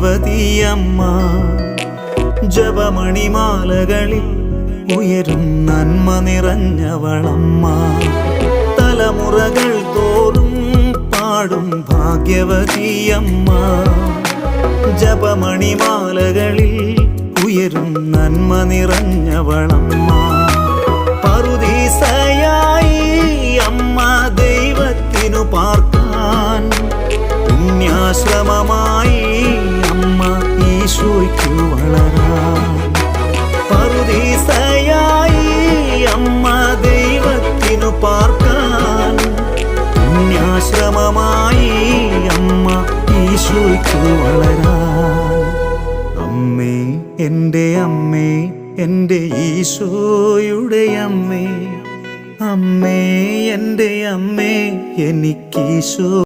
ഭാഗ്യവതിയമ്മ. ജപമണിമാലകളിൽ ഉയരും നന്മ നിറഞ്ഞവളമ്മ. തലമുറകൾ തോറും പാടും ഭാഗ്യവതിയമ്മ. ജപമണിമാലകളിൽ ഉയരും നന്മ നിറഞ്ഞവളമ്മ. പറുദീസയായി അമ്മ ദൈവത്തിനു പാർക്കാൻ, പുണ്യാശ്രമമായി അമ്മ ഈശോയ്ക്കു വളരാൻ. പറുദീസയായി അമ്മ ദൈവത്തിനു പാർക്കാൻ, പുണ്യാശ്രമമായി അമ്മ ഈശോയ്ക്കു വളരാൻ. അമ്മേ, എൻ്റെ അമ്മേ, എൻ്റെ ഈശോയുടെ അമ്മേ, അമ്മേ എൻ്റെ അമ്മേ, എനിക്കീശോ